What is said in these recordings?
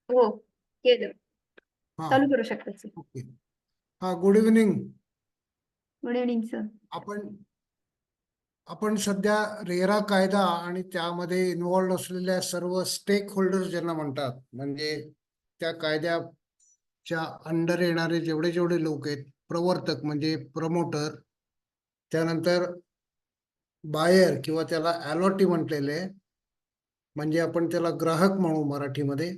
हो, केलं. हा. चालू करू शकतात सर. ओके. हा, good evening. Good evening sir. आपण आपण सध्या रेरा कायदा आणि त्यामध्ये इन्व्हॉल्ड असलेल्या सर्व स्टेक होल्डर्स ज्यांना म्हणतात, म्हणजे त्या कायद्याच्या अंडर येणारे जेवढे जेवढे लोक आहेत, प्रवर्तक म्हणजे प्रमोटर, त्यानंतर बायर किंवा त्याला अलॉटी म्हटलेले, म्हणजे आपण त्याला ग्राहक म्हणू मराठीमध्ये,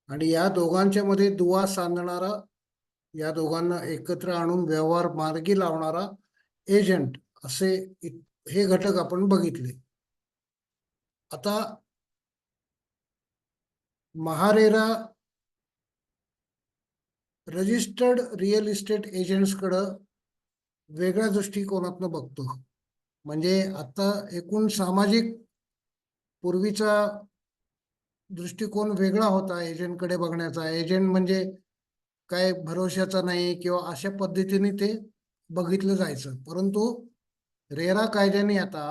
आणि या दोघांच्या मध्ये दुवा सांधणारा, या दोघांना एकत्र आणून व्यवहार मार्गी लावणारा एजंट, असे हे घटक आपण बघितले. आता महारेरा रजिस्टर्ड रिअल इस्टेट एजंट्सकडं वेगळ्या दृष्टिकोनातनं बघतो. म्हणजे आता एकूण सामाजिक, पूर्वीचा दृष्टिकोन वेगळा होता एजंटकडे बघण्याचा. एजंट म्हणजे काय भरोशाचा नाही किंवा अशा पद्धतीने ते बघितलं जायचं. परंतु रेरा कायद्याने आता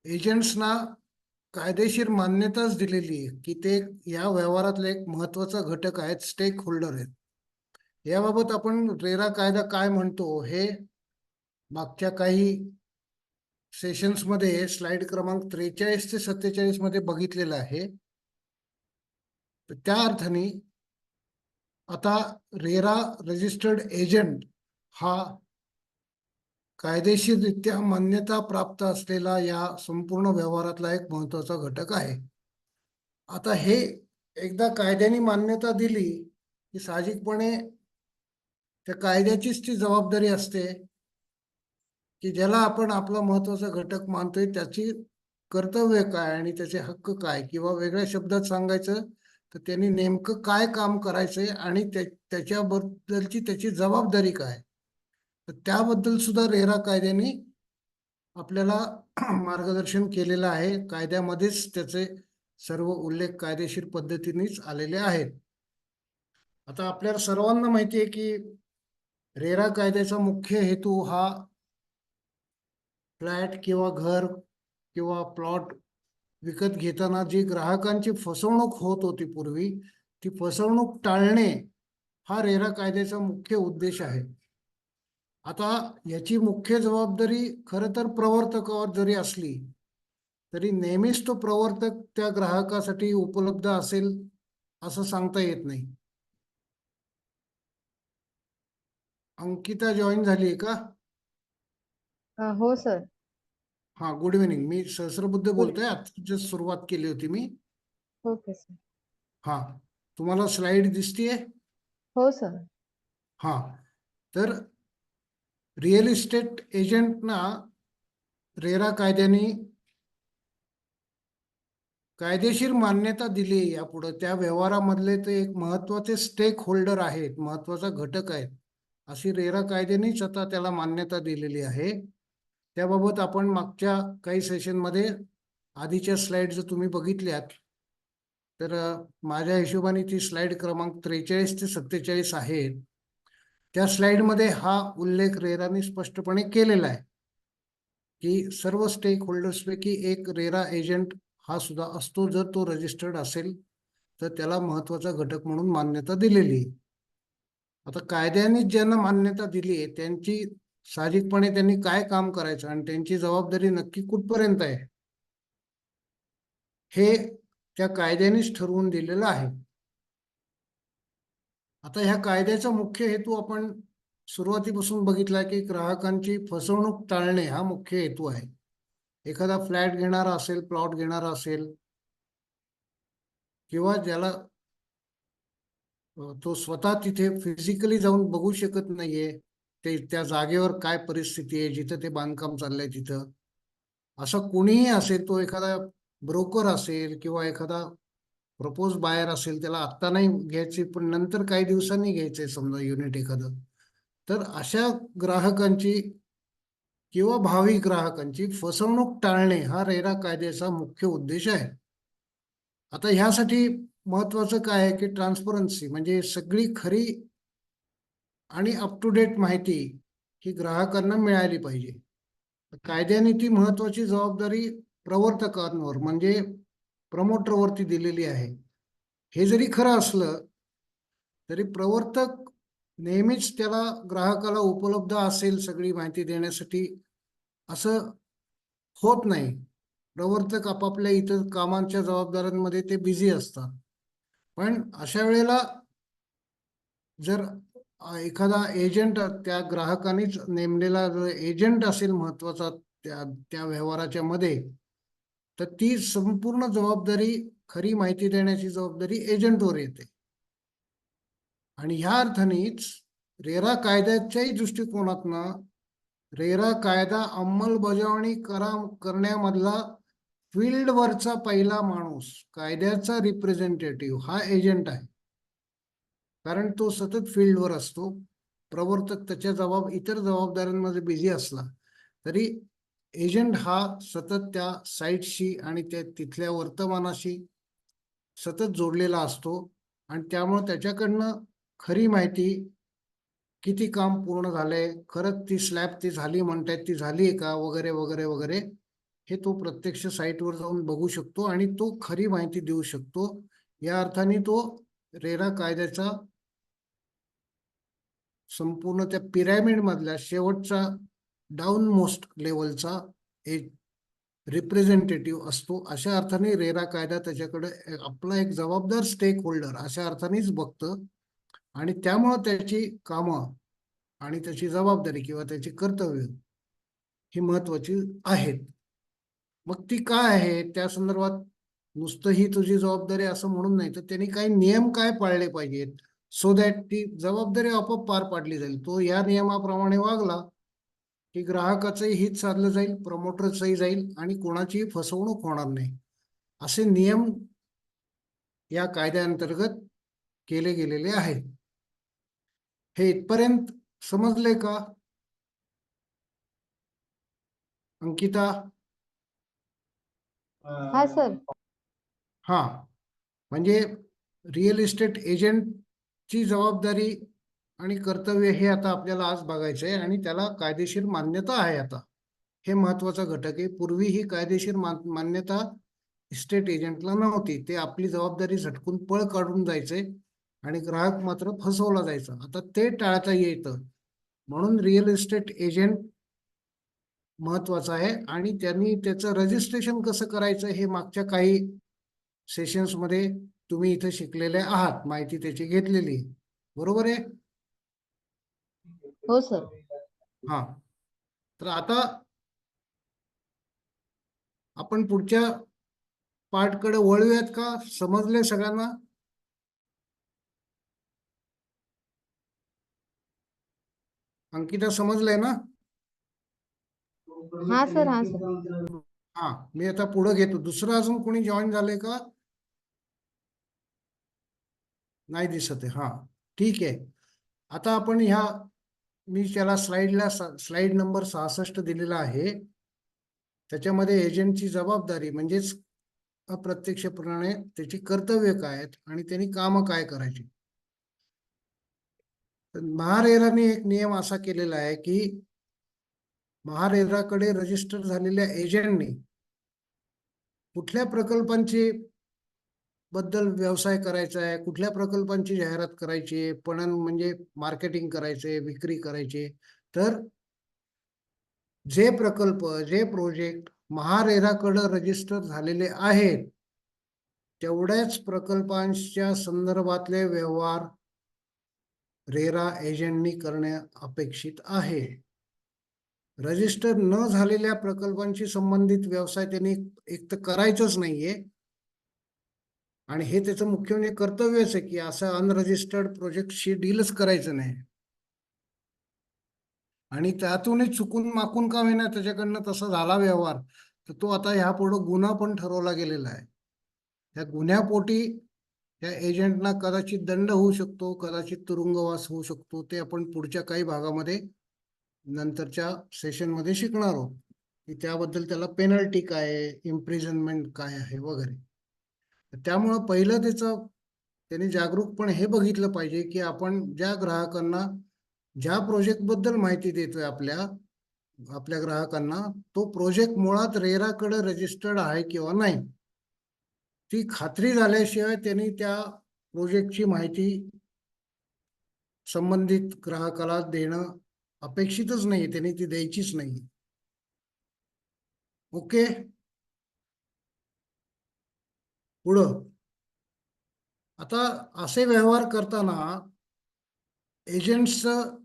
एजंट्सना कायदेशीर मान्यताच दिलेली आहे की ते या व्यवहारातले एक महत्वाचा घटक आहेत, स्टेक होल्डर आहेत. याबाबत आपण रेरा कायदा काय म्हणतो हे मागच्या काही सेशन्समध्ये स्लाइड क्रमांक 43 ते 47 मध्ये बघितलेलं आहे. तर त्या अर्थाने आता रेरा रजिस्टर्ड एजंट हा कायदेशीररित्या मान्यता प्राप्त असलेला या संपूर्ण व्यवहारातला एक महत्वाचा घटक आहे. आता हे एकदा कायद्याने मान्यता दिली की साहजिकपणे त्या कायद्याचीच ती जबाबदारी असते की ज्याला आपण आपला महत्वाचा घटक मानतोय त्याची कर्तव्य काय आणि त्याचे हक्क काय, किंवा वेगळ्या शब्दात सांगायचं तर त्यांनी नेमकं काय काम करायचंय आणि त्याच्याबद्दलची त्याची जबाबदारी काय. तर त्याबद्दल सुद्धा रेरा कायद्याने आपल्याला मार्गदर्शन केलेलं आहे. कायद्यामध्येच त्याचे सर्व उल्लेख कायदेशीर पद्धतीनेच आलेले आहेत. आता आपल्याला सर्वांना माहिती आहे की रेरा कायद्याचा मुख्य हेतू हा फ्लॅट किंवा घर किंवा प्लॉट विकत घेताना जी ग्राहकांची फसवणूक होत होती पूर्वी, ती फसवणूक टाळणे हा रेरा कायद्याचा मुख्य उद्देश आहे. आता याची मुख्य जबाबदारी खरं तर प्रवर्तकावर जरी असली तरी नेहमीच तो प्रवर्तक त्या ग्राहकासाठी उपलब्ध असेल असं सांगता येत नाही. अंकिता जॉईन झाली आहे का? हो सर. हा, गुड इव्हनिंग. मी सहस्रबुद्धे गुड. बोलतोय. आता सुरुवात केली होती मी. Okay sir. हा, तुम्हाला स्लाइड दिसतीये? हो सर. हा, तर रिअल इस्टेट एजंटना रेरा कायद्याने कायदेशीर मान्यता दिली. यापुढे त्या व्यवहारामधले ते एक महत्वाचे स्टेक होल्डर आहेत, महत्वाचा घटक आहेत, अशी रेरा कायद्यानेच आता त्याला मान्यता दिलेली आहे. त्याबाबत आपण मागच्या काही सेशनमध्ये आधीच्या स्लाइड जर तुम्ही बघितल्यात तर माझ्या हिशोबाने ती स्लाइड क्रमांक 43 ते 47 आहे. त्या स्लाइडमध्ये हा उल्लेख रेराने स्पष्टपणे केलेला आहे की सर्व स्टेक होल्डर्सपैकी एक रेरा एजंट हा सुद्धा असतो जर तो रजिस्टर्ड असेल तर त्याला महत्वाचा घटक म्हणून मान्यता दिलेली आहे. आता कायद्याने ज्यांना मान्यता दिली आहे त्यांची साहजिकपणे त्यांनी काय काम करायचं आणि त्यांची जबाबदारी नक्की कुठपर्यंत आहे हे त्या कायद्यानेच ठरवून दिलेलं आहे. आता ह्या कायद्याचा मुख्य हेतू आपण सुरुवातीपासून बघितला की ग्राहकांची फसवणूक टाळणे हा मुख्य हेतू आहे. एखादा फ्लॅट घेणारा असेल, प्लॉट घेणारा असेल, किंवा ज्याला तो स्वतः तिथे फिजिकली जाऊन बघू शकत नाहीये ते त्या जागेवर काय परिस्थिती आहे जिथं ते बांधकाम चाललंय तिथं, असं कोणीही असेल, तो एखादा ब्रोकर असेल किंवा एखादा प्रपोज बायर असेल, त्याला आत्ता नाही घ्यायची पण नंतर काही दिवसांनी घ्यायचंय समजा युनिट एखादं, तर अशा ग्राहकांची किंवा भावी ग्राहकांची फसवणूक टाळणे हा रेरा कायद्याचा मुख्य उद्देश आहे. आता ह्यासाठी महत्वाचं काय आहे की ट्रान्सपरन्सी, म्हणजे सगळी खरी आणि अप टू डेट माहिती ही ग्राहकांना मिळाली पाहिजे. कायद्याने ती महत्वाची जबाबदारी प्रवर्तकांवर म्हणजे प्रमोटरवरती दिलेली आहे हे जरी खरं असलं तरी प्रवर्तक नेहमीच त्याला ग्राहकाला उपलब्ध असेल सगळी माहिती देण्यासाठी असं होत नाही. प्रवर्तक आपापल्या इतर कामांच्या जबाबदाऱ्यांमध्ये ते बिझी असतात. पण अशा वेळेला जर एखादा एजंट, त्या ग्राहकानेच नेमलेला जर एजंट असेल महत्वाचा त्या त्या व्यवहाराच्या मध्ये, तर ती संपूर्ण जबाबदारी, खरी माहिती देण्याची जबाबदारी एजंटवर येते. आणि ह्या अर्थानेच रेरा कायद्याच्याही दृष्टिकोनातनं रेरा कायदा अंमलबजावणी करण्यामधला फील्डवरचा पहिला माणूस, कायद्याचा रिप्रेझेंटेटिव्ह हा एजंट आहे. कारण तो सतत फील्डवर असतो. प्रवर्तक त्याच्या इतर जबाबदाऱ्यांमध्ये बिझी असला तरी एजंट हा सतत त्या साईटशी आणि त्या तिथल्या वर्तमानाशी सतत जोडलेला असतो. आणि त्यामुळे त्याच्याकडनं खरी माहिती, किती काम पूर्ण झालंय, खरंच ती स्लॅब ती झाली म्हणतायत, ती झाली का, वगैरे वगैरे वगैरे, हे तो प्रत्यक्ष साईटवर जाऊन बघू शकतो आणि तो खरी माहिती देऊ शकतो. या अर्थाने तो रेरा कायद्याचा संपूर्ण त्या पिरॅमिड मधल्या शेवटचा डाऊन मोस्ट लेवलचा एक रिप्रेझेंटेटिव्ह असतो. अशा अर्थाने रेरा कायदा त्याच्याकडे आपला एक जबाबदार स्टेक होल्डर अशा अर्थानेच बघतं. आणि त्यामुळं त्याची कामं आणि त्याची जबाबदारी किंवा त्याची कर्तव्य ही महत्वाची आहेत. मग ती काय आहे त्या संदर्भात नुसतं ही तुझी जबाबदारी असं म्हणून नाही, तर त्यांनी काही नियम काय पाळले पाहिजेत सो दॅट ती जबाबदारी आपोआप पार पाडली जाईल. तो या नियमाप्रमाणे वागला की ग्राहकाचंही हित साधलं जाईल, प्रमोटरचंही जाईल आणि कोणाचीही फसवणूक होणार नाही. असे नियम या कायद्याअंतर्गत केले गेलेले आहेत. हे इथपर्यंत समजले का अंकिता? हा सर. हा, म्हणजे रिअल इस्टेट एजंटची जबाबदारी आणि कर्तव्य हे आता आपल्याला आज बघायचं आहे. आणि त्याला कायदेशीर मान्यता आहे आता, हे महत्वाचा घटक आहे. पूर्वी ही कायदेशीर मान्यता इस्टेट एजंटला नव्हती. ते आपली जबाबदारी झटकून पळ काढून जायचे आणि ग्राहक मात्र फसवला जायचा. आता ते टाळता येतं, म्हणून रिअल इस्टेट एजंट महत्वाचा आहे. आणि त्यांनी त्याचं रजिस्ट्रेशन कसं करायचं हे मागच्या काही सेशन्स मध्ये तुम्ही इथे शिकलेले आहात, माहिती त्याची घेतलेली, बरोबर आहे? हो सर. हा, तर आता आपण पुढच्या पार्टकडे वळूयात का? समजले सगळ्यांना? अंकिता समजलंय ना? हा सर. हा सर. हा, मी आता पुढे घेतो. दुसरं अजून कोणी जॉईन झालंय का? नाही दिसत आहे. हा, ठीक आहे. आता आपण मी त्याला स्लाइड नंबर 66 दिलेला आहे. त्याच्यामध्ये एजंटची जबाबदारी म्हणजेच अप्रत्यक्षपणे त्याची कर्तव्य काय आहेत आणि त्यांनी कामं काय करायची. महारेराने एक नियम असा केलेला आहे की महारेराकडे रजिस्टर झालेल्या एजंटने कुठल्या प्रकल्पांची बद्दल व्यवसाय करायचा आहे, कुठल्या प्रकल्पांची जाहिरात करायची आहे, पणन म्हणजे मार्केटिंग करायचे, विक्री करायचे, तर जे प्रकल्प, जे प्रोजेक्ट महारेराकडे रजिस्टर झालेले आहेत तेवढ्याच प्रकल्पांच्या संदर्भातले व्यवहार रेरा एजंटनी करणे अपेक्षित आहे. रजिस्टर न झालेल्या प्रकल्पांशी संबंधित व्यवसाय त्यांनी एक तर करायचंच नाहीये. आणि हे त्याचं मुख्य म्हणजे कर्तव्यच आहे की असं अनरजिस्टर्ड प्रोजेक्टशी डीलच करायचं नाही. आणि त्यातूनच चुकून माकून का होईना त्याच्याकडनं तसा झाला व्यवहार, तर तो आता ह्यापुढे गुन्हा पण ठरवला गेलेला आहे. त्या गुन्ह्यापोटी त्या एजंटना कदाचित दंड होऊ शकतो, कदाचित तुरुंगवास होऊ शकतो. ते आपण पुढच्या काही भागामध्ये नंतरच्या सेशनमध्ये शिकणार आहोत की त्याबद्दल त्याला पेनल्टी काय आहे, इम्प्रिझनमेंट काय आहे वगैरे. त्यामुळं पहिलं त्यांनी जागरूकपणे हे बघितलं पाहिजे की आपण ज्या ग्राहकांना ज्या प्रोजेक्ट बद्दल माहिती देतोय आपल्या ग्राहकांना, तो प्रोजेक्ट मुळात रेराकडे रजिस्टर्ड आहे किंवा नाही, ती खात्री झाल्याशिवाय त्यांनी त्या प्रोजेक्टची माहिती संबंधित ग्राहकाला देणं अपेक्षितच नाही, त्यांनी ती द्यायचीच नाही. ओके. पुढं आता असे व्यवहार करताना एजंट्सचं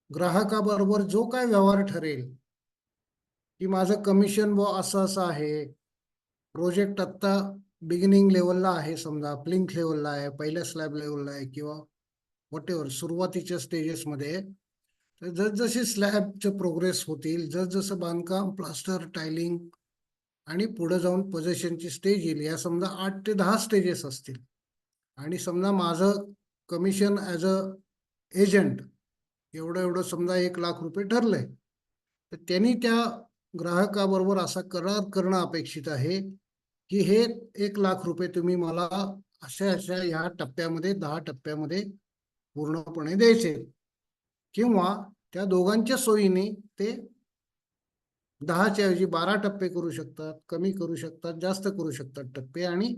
ग्राहकाबरोबर जो काय व्यवहार ठरेल की माझं कमिशन व असं असं आहे, प्रोजेक्ट आत्ता बिगिनिंग लेवलला आहे, समजा प्लिंथ लेवलला आहे, पहिल्या स्लॅब लेवलला आहे किंवा व्हॉटेवर सुरुवातीच्या स्टेजेसमध्ये, तर जसजसे स्लॅबचे प्रोग्रेस होतील, जसजसं बांधकाम प्लास्टर टायलिंग आणि पुढे जाऊन पोझिशनची स्टेज येईल, या समजा 8 ते 10 स्टेजेस असतील, आणि समजा माझं कमिशन ॲज अ एजंट एवढं एवढं समजा 1 लाख रुपये ठरलंय, तर त्यांनी त्या ग्राहकाबरोबर असा करार करणं अपेक्षित आहे की हे 1 लाख रुपये तुम्ही मला अशा अशा ह्या टप्प्यामध्ये 10 टप्प्यामध्ये पूर्णपणे द्यायचे, किंवा त्या दोघांच्या सोयीने ते 10च्या ऐवजी 12 टप्पे करू शकतात, कमी करू शकतात, जास्त करू शकतात टप्पे, आणि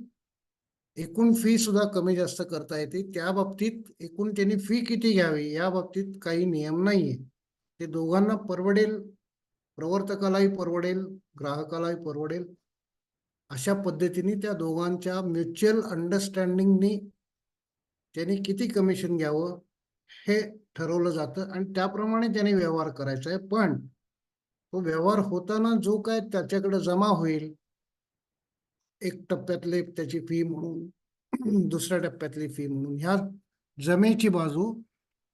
एकूण फी सुद्धा कमी जास्त करता येते. त्या बाबतीत एकूण त्यांनी फी किती घ्यावी या बाबतीत काही नियम नाहीये. ते दोघांना परवडेल, प्रवर्तकालाही परवडेल, ग्राहकालाही परवडेल, अशा पद्धतीने त्या दोघांच्या म्युच्युअल अंडरस्टँडिंगनी त्यांनी किती कमिशन घ्यावं हे ठरवलं जातं, आणि त्याप्रमाणे त्यांनी व्यवहार करायचा आहे. पण तो व्यवहार होताना जो काय त्याच्याकडे जमा होईल, 1 टप्प्यातले त्याची फी म्हणून, दुसऱ्या टप्प्यातली फी म्हणून, ह्या जमेची बाजू,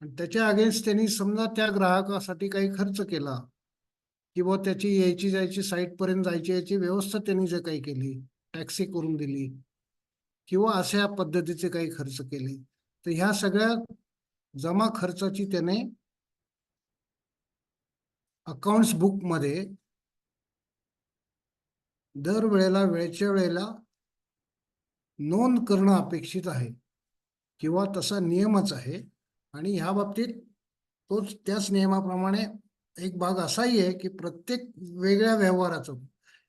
आणि त्याच्या अगेन्स्ट त्यांनी समजा त्या ग्राहकासाठी काही खर्च केला किंवा त्याची यायची जायची साईटपर्यंत जायची याची व्यवस्था त्यांनी जे काही केली, टॅक्सी करून दिली किंवा अशा पद्धतीचे काही खर्च केले, तर ह्या सगळ्या जमा खर्चाची त्याने अकाउंट्स बुकमध्ये दर वेळेला वेळच्या वेळेला नोंद करणं अपेक्षित आहे, किंवा तसा नियमच आहे. आणि ह्या बाबतीत तोच त्याच नियमाप्रमाणे एक भाग असाही आहे की प्रत्येक वेगळ्या व्यवहाराचं,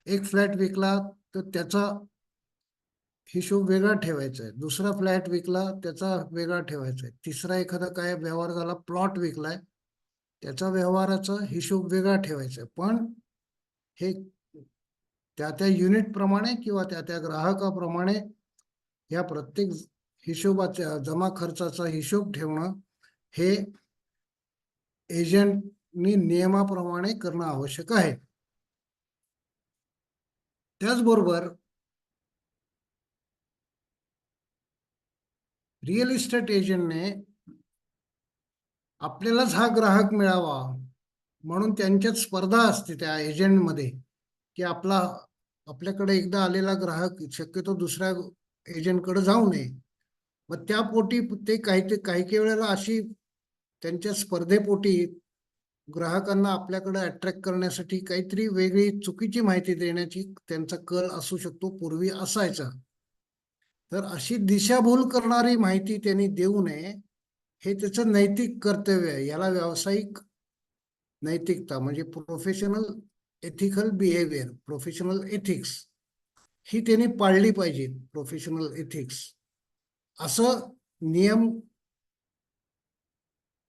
एक फ्लॅट विकला तर त्याचा हिशोब वेगळा ठेवायचा आहे, दुसरा फ्लॅट विकला त्याचा वेगळा ठेवायचा आहे, तिसरा एखादा काय व्यवहार झाला, प्लॉट विकलाय त्याचा व्यवहाराचा हिशोब वेगळा ठेवायचा आहे. पण हे त्या त्या युनिट प्रमाणे किंवा त्या त्या ग्राहकाप्रमाणे या प्रत्येक हिशोबाच्या जमा खर्चाचा हिशोब ठेवणं हे एजंटनी नियमाप्रमाणे करणं आवश्यक आहे. त्याचबरोबर रिअल इस्टेट एजंटने आपल्यालाच हा ग्राहक मिळावा म्हणून त्यांच्यात स्पर्धा असते त्या एजंटमध्ये, की आपल्याकडे एकदा आलेला ग्राहक शक्यतो दुसऱ्या एजंटकडे जाऊ नये. मग त्या पोटी ते काही वेळेला अशी त्यांच्या स्पर्धेपोटी ग्राहकांना आपल्याकडे अट्रॅक्ट करण्यासाठी काहीतरी वेगळी चुकीची माहिती देण्याची त्यांचा कल असू शकतो, पूर्वी असायचा. तर अशी दिशाभूल करणारी माहिती त्यांनी देऊ नये, हे त्याचं नैतिक कर्तव्य आहे. याला व्यावसायिक नैतिकता म्हणजे professional ethical behaviour, professional ethics ही त्यांनी पाळली पाहिजे. प्रोफेशनल एथिक्स असं नियम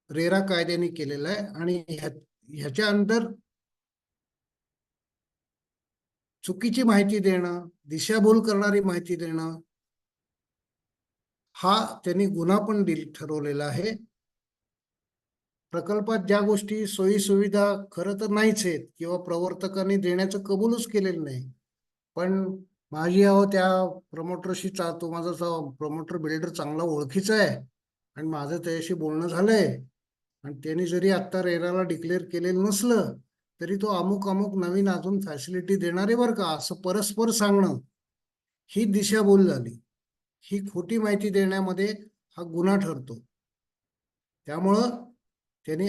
रेरा कायद्याने केलेला आहे, आणि ह्याच्या अंतर चुकीची माहिती देणं, दिशाभूल करणारी माहिती देणं हा त्यांनी गुन्हा पण ठरवलेला आहे. प्रकल्पात ज्या गोष्टी सोयी सुविधा खरं तर नाहीच आहेत किंवा प्रवर्तकांनी देण्याचं कबूलच केलेलं नाही, पण माझी त्या प्रमोटरशी तो माझा प्रमोटर बिल्डर चांगला ओळखीचा आहे आणि माझं त्याच्याशी बोलणं झालंय, आणि त्यांनी जरी आत्ता रेराला डिक्लेअर केलेलं नसलं तरी तो अमुक अमुक नवीन अजून फॅसिलिटी देणारे बरं का, असं परस्पर सांगणं ही दिशाभूल झाली. ही खोटी माहिती देण्यामध्ये हा गुन्हा ठरतो. त्यामुळं त्याने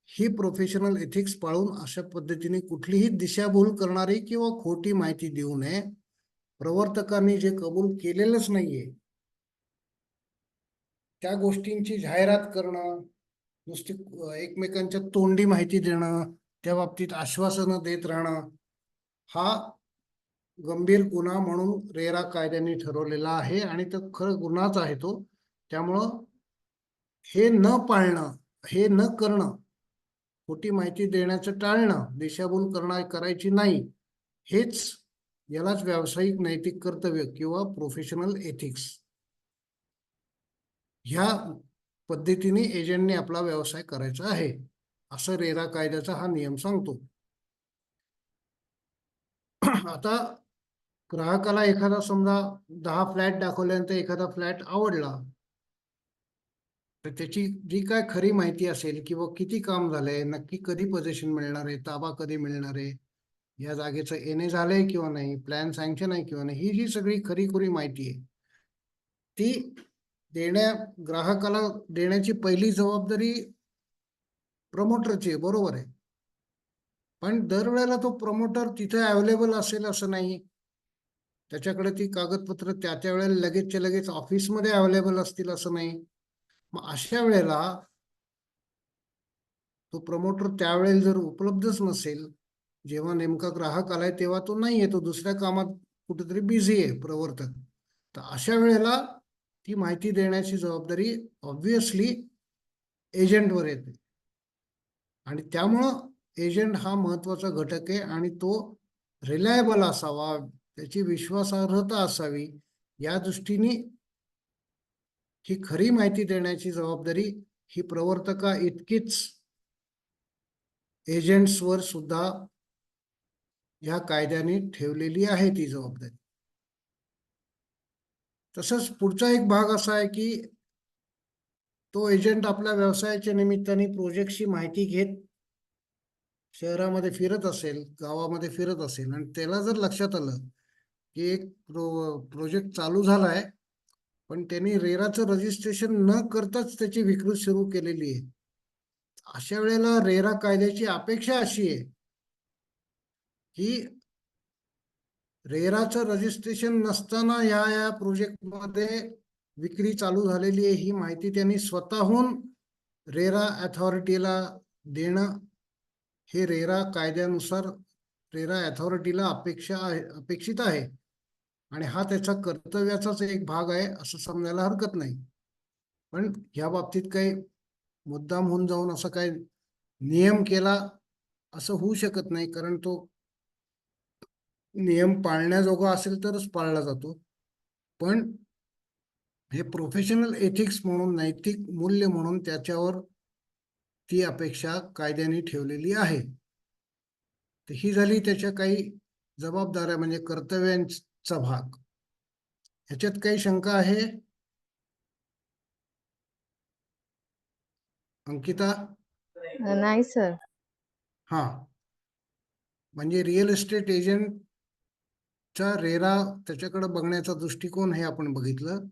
ही प्रोफेशनल एथिक्स पाळून अशा पद्धतीने कुठलीही दिशाभूल करणारी किंवा खोटी माहिती देऊ नये. प्रवर्तकांनी जे कबूल केलेलंच नाहीये त्या गोष्टींची जाहिरात करणं, नुसती एकमेकांच्या तोंडी माहिती देणं, त्या बाबतीत आश्वासनं देत राहणं, हा गंभीर गुन्हा म्हणून रेरा कायद्याने ठरवलेला आहे आणि तो खरं गुन्हाच आहे तो. त्यामुळं हे न पाळणं, हे न करणं, खोटी माहिती देण्याचं टाळणं, दिशाभूल करायची नाही, हेच यालाच व्यावसायिक नैतिक कर्तव्य किंवा प्रोफेशनल एथिक्स ह्या पद्धतीने एजंटने आपला व्यवसाय करायचा आहे, असं रेरा कायद्याचा हा नियम सांगतो. आता ग्राहकाला एखादा समजा 10 फ्लॅट दाखवल्यानंतर एखादा फ्लॅट आवडला, तर त्याची जी काय खरी माहिती असेल किंवा किती काम झालंय, नक्की कधी पोझिशन मिळणार आहे, ताबा कधी मिळणार आहे, या जागेचं एनए झालंय किंवा नाही, प्लॅन सँक्शन आहे किंवा नाही, ही जी सगळी खरी माहिती आहे ती ग्राहकाला देण्याची पहिली जबाबदारी प्रमोटरची आहे, बरोबर आहे. पण दरवेळेला तो प्रमोटर तिथे अवेलेबल असेल असं नाही. त्याच्याकडे ती कागदपत्र त्या वेळेला लगेचच्या लगेच ऑफिसमध्ये अवेलेबल असतील असं नाही. मग अशा वेळेला तो प्रमोटर त्यावेळेला जर उपलब्धच नसेल, जेव्हा नेमका ग्राहक आलाय तेव्हा तो नाही आहे, तो दुसऱ्या कामात कुठेतरी बिझी आहे प्रवर्तक, तर अशा वेळेला ती माहिती देण्याची जबाबदारी ऑब्विसली एजंटवर येते. आणि त्यामुळं एजंट हा महत्वाचा घटक आहे आणि तो रिलायबल असावा, त्याची विश्वासार्हता असावी, या दृष्टीने ही खरी माहिती देण्याची जबाबदारी ही प्रवर्तका इतकीच एजंट्सवर सुद्धा ह्या कायद्याने ठेवलेली आहे ती जबाबदारी. तसंच पुढचा एक भाग असा आहे की तो एजंट आपल्या व्यवसायाच्या निमित्ताने प्रोजेक्टची माहिती घेत शहरामध्ये फिरत असेल, गावामध्ये फिरत असेल, आणि त्याला जर लक्षात आलं की एक प्रोजेक्ट चालू झालाय पण त्यांनी रेराचं रजिस्ट्रेशन न करताच त्याची विक्री सुरू केलेली आहे, अशा वेळेला रेरा कायद्याची अपेक्षा अशी आहे की रेराचं रजिस्ट्रेशन नसताना या प्रोजेक्टमध्ये विक्री चालू झालेली आहे ही माहिती त्यांनी स्वतःहून रेरा अथॉरिटीला देणं हे रेरा कायद्यानुसार रेरा अथॉरिटीला अपेक्षित आहे आणि हा त्याचा कर्तव्याचाच एक भाग आहे असं समजायला हरकत नाही. पण ह्या बाबतीत काही मुद्दाम होऊन जाऊन असं काही नियम केला असं होऊ शकत नाही, कारण तो नियम पाळण्याजोगा असेल तरच पाळला जातो. पण हे प्रोफेशनल एथिक्स म्हणून, नैतिक मूल्य म्हणून त्याच्यावर ती अपेक्षा कायद्याने ठेवलेली आहे. तर ही झाली त्याच्या काही जबाबदाऱ्या म्हणजे कर्तव्यांचा भाग. ह्याच्यात काही शंका आहे अंकिता? नाही सर. हा, म्हणजे रिअल एस्टेट एजंटचा रेरा त्याच्याकडे बघण्याचा दृष्टिकोन हे आपण बघितलं,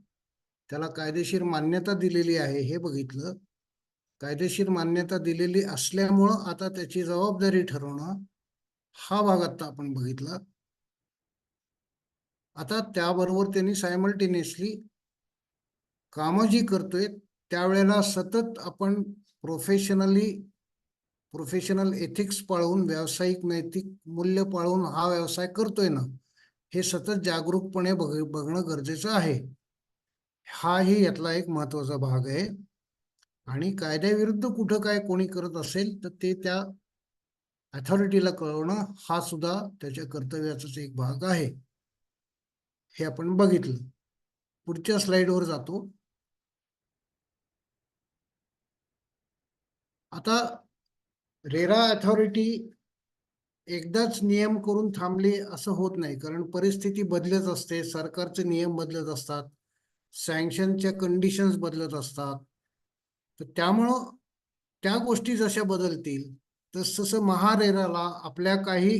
त्याला कायदेशीर मान्यता दिलेली आहे हे बघितलं, कायदेशीर मान्यता दिलेली असल्यामुळं आता त्याची जबाबदारी ठरवणं हा भाग आता आपण बघितला. आता त्याबरोबर त्यांनी सायमल्टेनियसली कामं जी करतोय त्यावेळेला सतत आपण प्रोफेशनल एथिक्स पाळून, व्यावसायिक नैतिक मूल्य पाळून हा व्यवसाय करतोय ना, हे सतत जागरूकपणे बघणं गरजेचं आहे. हाही यातला एक महत्वाचा भाग आहे. आणि कायद्याविरुद्ध कुठं काय कोणी करत असेल तर ते त्या अथॉरिटीला कळवणं हा सुद्धा त्याच्या कर्तव्याचाच एक भाग आहे, हे आपण बघितलं. पुढच्या स्लाइडवर जातो. आता रेरा अथॉरिटी एकदाच नियम करून थांबली असं होत नाही, कारण परिस्थिती बदलत असते, सरकारचे नियम बदलत असतात, सँक्शनच्या कंडिशन्स बदलत असतात. तर त्यामुळं त्या गोष्टी जशा बदलतील तसं महारेराला आपल्या काही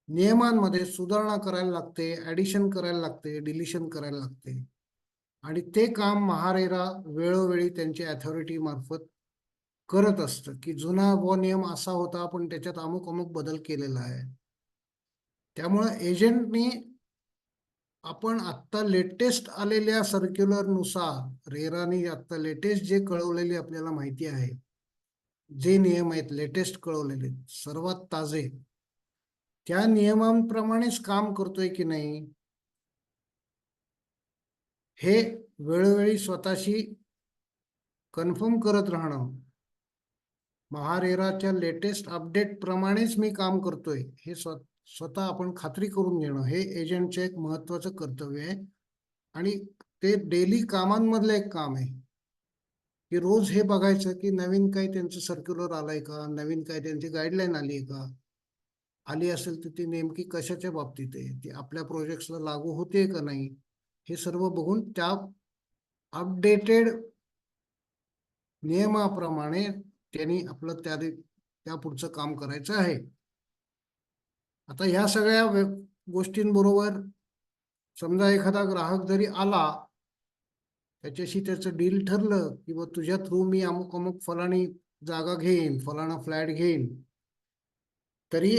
नियमांमध्ये सुधारणा करायला लागते, ॲडिशन करायला लागते, डिलिशन करायला लागते. आणि ते काम महारेरा वेळोवेळी त्यांच्या अथॉरिटी मार्फत करत असतं की जुना व नियम असा होता पण त्याच्यात अमुक बदल केलेला आहे. त्यामुळं एजंटनी आपण आत्ता लेटेस्ट आलेल्या सर्क्युलरनुसार, रेरानी आत्ता लेटेस्ट जे कळवलेली आपल्याला माहिती आहे, जे नियम आहेत लेटेस्ट कळवलेले सर्वात ताजे, त्या नियमांप्रमाणेच काम करतोय की नाही हे वेळोवेळी स्वतःशी कन्फर्म करत राहणं. महारेराच्या लेटेस्ट अपडेट प्रमाणेच मी काम करतोय हे स्वतः आपण खात्री करून घेणं हे एजंटचे एक महत्वाचं कर्तव्य आहे. आणि ते डेली कामांमधलं एक काम आहे की रोज हे बघायचं की नवीन काही त्यांचं सर्क्युलर आलंय का, नवीन काही त्यांची गाईडलाईन आली आहे का, आली असेल तर ती नेमकी कशाच्या बाबतीत आहे, ती आपल्या प्रोजेक्ट्सला लागू होते का नाही, हे सर्व बघून त्या अपडेटेड नियमाप्रमाणे त्यांनी आपलं त्या पुढचं काम करायचं आहे. आता ह्या सगळ्या गोष्टींबरोबर समजा एखादा ग्राहक जरी आला, त्याच्याशी त्याचं डील ठरलं की बा तुझ्या थ्रू मी अमुक अमुक फलानी जागा घेईन, फलाना फ्लॅट घेईन, तरी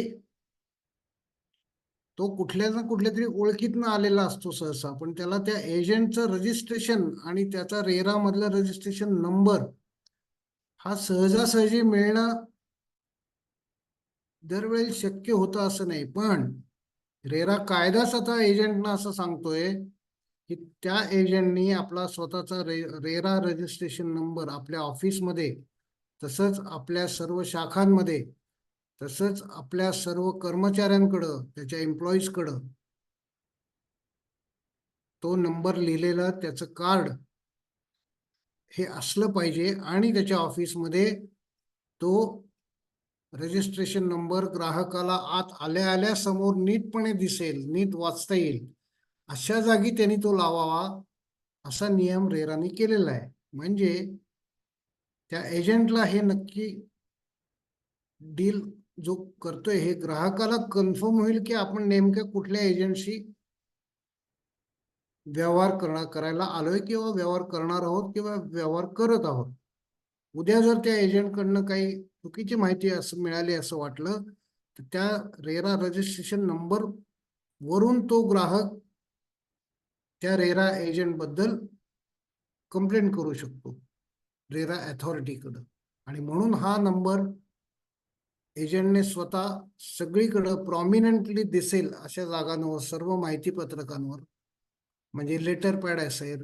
तो कुठल्या ना कुठल्या तरी ओळखीतनं आलेला असतो सहसा, पण त्याला त्या एजंटचं रजिस्ट्रेशन आणि त्याचा रेरा मधला रजिस्ट्रेशन नंबर हा सहजासहजी मिळणं दरवेळी शक्य होतं असं नाही. पण रेरा कायदाच आता एजंटना असं सांगतोय की त्या एजंटनी आपला स्वतःचा रेरा रजिस्ट्रेशन नंबर आपल्या ऑफिसमध्ये, तसंच आपल्या सर्व शाखांमध्ये, तसंच आपल्या सर्व कर्मचाऱ्यांकडं, त्याच्या एम्प्लॉईजकडं तो नंबर लिहिलेला त्याचं कार्ड हे असलं पाहिजे. आणि त्याच्या ऑफिसमध्ये तो रजिस्ट्रेशन नंबर ग्राहकाला आत आल्या आल्या समोर नीटपणे दिसेल, नीट वाचता येईल अशा जागी त्यांनी तो लावावा, असा नियम रेराने केलेला आहे. म्हणजे त्या एजंटला हे नक्की डील जो करतोय हे ग्राहकाला कन्फर्म होईल की आपण नेमक्या कुठल्या एजंटशी व्यवहार करायला आलोय किंवा व्यवहार करणार आहोत किंवा व्यवहार करत आहोत. उद्या जर त्या एजंटकडनं काही चुकीची माहिती असं मिळाली असं वाटलं तर त्या रेरा रजिस्ट्रेशन नंबर वरून तो ग्राहक त्या रेरा एजंट बद्दल कंप्लेंट करू शकतो रेरा अथॉरिटीकडं. आणि म्हणून हा नंबर एजंटने स्वतः सगळीकडं प्रॉमिनंटली दिसेल अशा जागांवर, सर्व माहिती पत्रकांवर, म्हणजे लेटर पॅड असेल,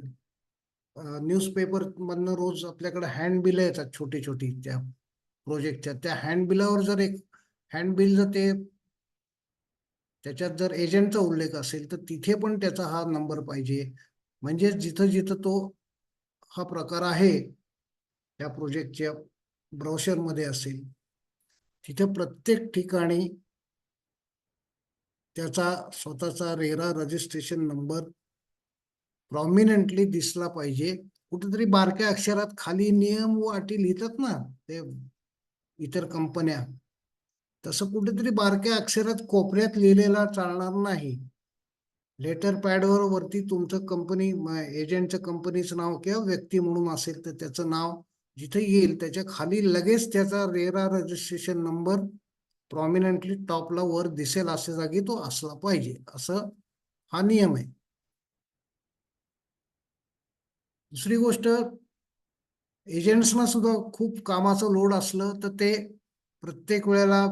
न्यूजपेपर मधनं रोज आपल्याकडे हँडबिल येतात छोटी छोटी त्या प्रोजेक्टच्या, त्या हँडबिलावर जर एक हँडबिल जर त्याच्यात जर एजंटचा उल्लेख असेल तर तिथे पण त्याचा हा नंबर पाहिजे. म्हणजे जिथं जिथं तो हा प्रकार आहे त्या प्रोजेक्टच्या ब्राउशरमध्ये असेल तिथे प्रत्येक ठिकाणी त्याचा स्वतःचा रेरा रजिस्ट्रेशन नंबर प्रॉमिनंटली दिसला पाहिजे. कुठेतरी बारक्या अक्षरात खाली नियम व अटी लिहितात ना ते इतर कंपन्या, तसं कुठेतरी बारक्या अक्षरात कोपऱ्यात लिहिलेला चालणार नाही. लेटर पॅडवर वरती तुमचं कंपनी एजंटचं कंपनीचं नाव किंवा व्यक्ती म्हणून असेल तर त्याचं नाव जिथे येईल त्याच्या खाली लगेच त्याचा रेरा रजिस्ट्रेशन नंबर प्रॉमिनंटली टॉपला वर दिसेल अशा जागी तो असला पाहिजे, असं हा नियम आहे. दुसरी गोष्ट, एजंट्सना सुद्धा खूप कामाचं लोड असलं तर ते प्रत्येक वेळेला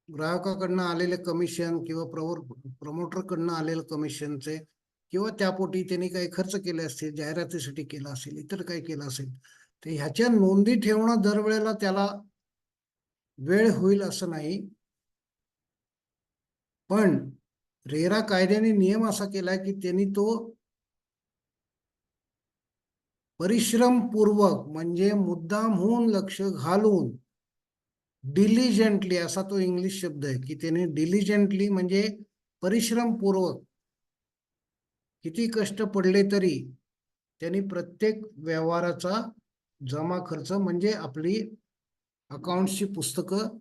ग्राहकाकडनं आलेले कमिशन किंवा प्रमोटरकडनं आलेलं कमिशनचे किंवा त्यापोटी त्यांनी काही खर्च केले असतील, जाहिरातीसाठी केला असेल, इतर काही केलं असेल, तर ह्याच्या नोंदी ठेवणं दरवेळेला त्याला वेळ होईल असं नाही. पण रेरा कायद्याने नियम असा केलाय की त्यांनी तो परिश्रमपूर्वक म्हणजे मुद्दामहून लक्ष घालून डिलिजंटली, असा तो इंग्लिश शब्द आहे की त्याने डिलिजंटली म्हणजे परिश्रमपूर्वक किती कष्ट पडले तरी त्यांनी प्रत्येक व्यवहाराचा जमा खर्च म्हणजे आपली अकाउंटची पुस्तकं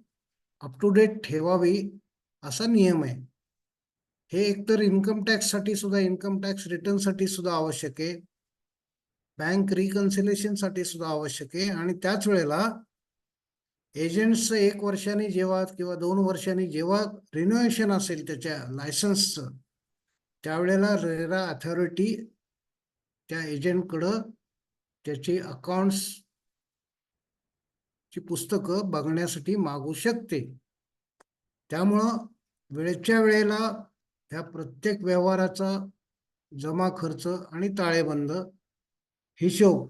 अप टू डेट ठेवावी असा नियम आहे. हे एकतर इन्कम टॅक्स साठी सुद्धा, इन्कम टॅक्स रिटर्न साठी सुद्धा आवश्यक आहे, बँक रिकन्सिलेशन साठी सुद्धा आवश्यक आहे. आणि त्याच वेळेला एजंट्स 1 वर्षाने जेव्हा किंवा 2 वर्षांनी जेव्हा रिन्युएशन असेल त्याच्या लायसन्सचं, त्यावेळेला रेरा अथॉरिटी त्या एजंटकडं त्याची अकाउंट्स ची पुस्तकं बघण्यासाठी मागू शकते. त्यामुळं वेळच्या वेळेला ह्या प्रत्येक व्यवहाराचा जमा खर्च आणि ताळेबंद हिशोब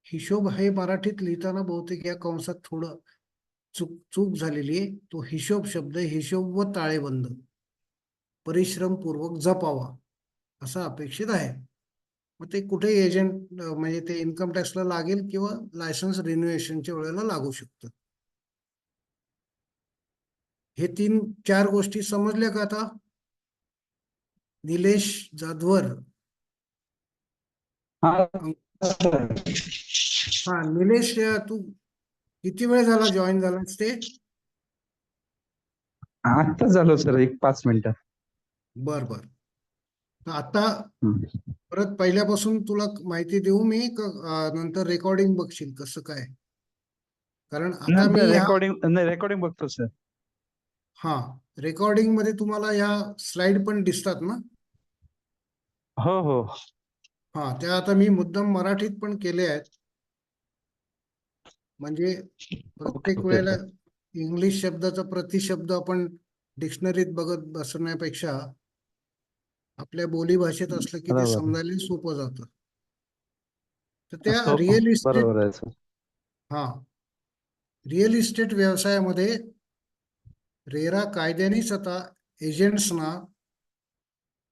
हिशोब हे मराठीत लिहिताना बहुतेक या कंसात थोडं चूक चूक झालेली आहे. तो हिशोब शब्द हिशोब व ताळेबंद परिश्रमपूर्वक जपावा असं अपेक्षित आहे. मग ते कुठे एजंट म्हणजे ते इन्कम टॅक्सला लागेल किंवा लायसन्स रिन्युएशनच्या वेळेला लागू शकतं. हे 3-4 गोष्टी समजल्या का आता? निलेश जाधवर. हा हा निलेश, तू किती वेळ झाला जॉईन झालास ते? आता झालो सर, एक 5 मिनिटं. बर बर. तर आता हम्म. परत पहिल्यापासून तुला माहिती देऊ मी का नंतर रेकॉर्डिंग बघशील कसं काय? कारण आता मी नंतर ह्या रेकॉर्डिंग बघतो सर. हा रेकॉर्डिंग मध्ये तुम्हाला ह्या स्लाइड पण दिसतात ना? हो हो. हा त्या आता मी मुद्दाम मराठीत पण केले आहेत, म्हणजे ओके प्रत्येक ओके वेळेला सर. इंग्लिश शब्दाचा प्रतिशब्द आपण डिक्शनरीत बघत बसण्यापेक्षा आपल्या बोलीभाषेत असलं की ते बरोबर. समजायला सोपं जातं. तर त्या असो, रिअल इस्टेट बरोबर आहे सर. हा रिअल इस्टेट व्यवसायामध्ये रेरा कायद्यानेच आता एजंट्सना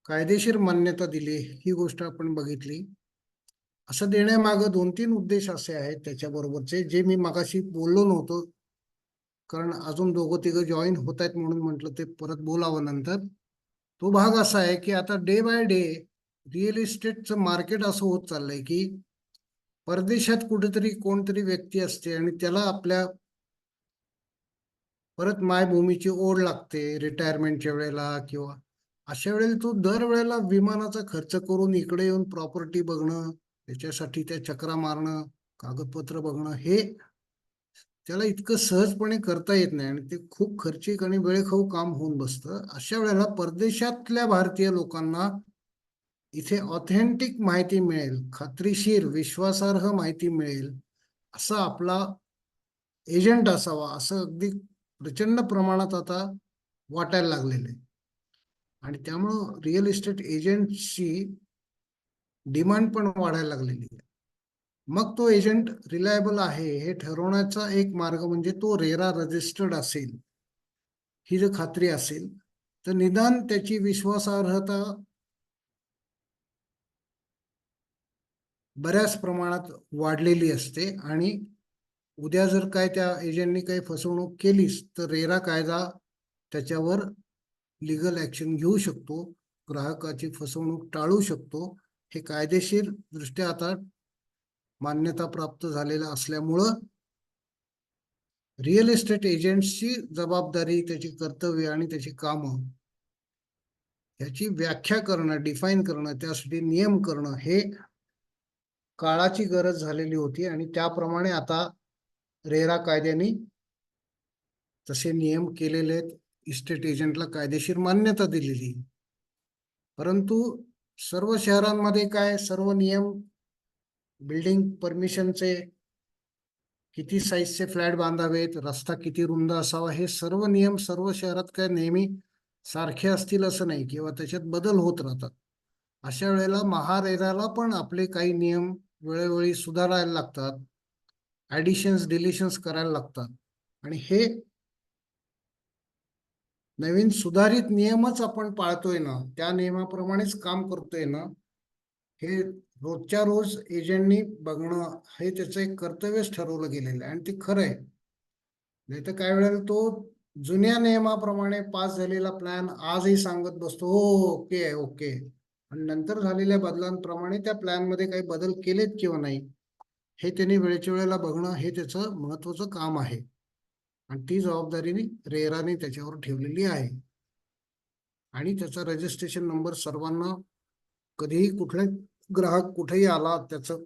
कायदेशीर मान्यता दिली, ही गोष्ट आपण बघितली. असं देण्यामागं 2-3 उद्देश असे आहेत त्याच्याबरोबरचे, जे मी मगाशी बोललो नव्हतो, कारण अजून 2-3 जॉईन होत आहेत म्हणून म्हटलं ते परत बोलावं नंतर. तो भाग असा आहे की आता डे बाय डे रिअल इस्टेटचं मार्केट असं होत चाललंय की परदेशात कुठेतरी कोणतरी व्यक्ती असते आणि त्याला आपल्या परत मायभूमीची ओढ लागते रिटायरमेंटच्या वेळेला, किंवा अशा वेळेला तो दरवेळेला विमानाचा खर्च करून इकडे येऊन प्रॉपर्टी बघणं, त्याच्यासाठी त्या चक्रा मारणं, कागदपत्र बघणं, हे त्याला इतकं सहजपणे करता येत नाही आणि ते खूप खर्चिक आणि वेळखाऊ काम होऊन बसतं. अशा वेळेला परदेशातल्या भारतीय लोकांना इथे ऑथेंटिक माहिती मिळेल, खात्रीशीर विश्वासार्ह माहिती मिळेल असा आपला एजंट असावा, असं अगदी प्रचंड प्रमाणात आता वाटायला लागलेलं आहे. आणि त्यामुळं रिअल इस्टेट एजंटची डिमांड पण वाढायला लागलेली आहे. मग तो एजंट रिलायबल आहे हे ठरवण्याचा एक मार्ग म्हणजे तो रेरा रजिस्टर्ड असेल, ही जर खात्री असेल तर निदान त्याची विश्वासार्हता बऱ्याच प्रमाणात वाढलेली असते. आणि उद्या जर काय त्या एजंटनी काही फसवणूक केलीच तर रेरा कायदा त्याच्यावर लिगल ऍक्शन घेऊ शकतो, ग्राहकाची फसवणूक टाळू शकतो. हे कायदेशीर दृष्ट्या आता मान्यता प्राप्त झालेलं असल्यामुळं रिअल इस्टेट एजंट्सची जबाबदारी, त्याची कर्तव्य आणि त्याची कामं याची व्याख्या करणं, डिफाईन करणं, त्यासाठी नियम करणं हे काळाची गरज झालेली होती. आणि त्याप्रमाणे आता रेरा कायद्याने तसे नियम केलेले आहेत, इस्टेट एजंटला कायदेशीर मान्यता दिलेली. परंतु सर्व शहरांमध्ये काय सर्व नियम, बिल्डिंग परमिशनचे, किती साईजचे फ्लॅट बांधावेत, रस्ता किती रुंद असावा, हे सर्व नियम सर्व शहरात काय नेहमी सारखे असतील असं नाही, किंवा त्याच्यात बदल होत राहतात. अशा वेळेला महारेराला पण आपले काही नियम वेळोवेळी सुधारायला लागतात, ऍडिशन्स डिलिशन्स करायला लागतात. आणि हे नवीन सुधारित नियमच आपण पाळतोय ना, त्या नियमाप्रमाणेच काम करतोय ना, हे रोजच्या रोज एजंटनी बघणं हे त्याचं एक कर्तव्यच ठरवलं गेलेलं आहे. आणि ते खरं आहे. नाही तर काय वेळेला तो जुन्या नियमाप्रमाणे पास झालेला प्लॅन आजही सांगत बसतो, हो ओके आहे ओके, आणि नंतर झालेल्या बदलांप्रमाणे त्या प्लॅन मध्ये काही बदल केलेत किंवा नाही हे त्यांनी वेळेच्या वेळेला बघणं हे त्याचं महत्वाचं काम आहे. आणि ती जबाबदारीने रेराने त्याच्यावर ठेवलेली आहे. आणि त्याचा रजिस्ट्रेशन नंबर सर्वांना, कधीही कुठला ग्राहक कुठेही आला त्याचं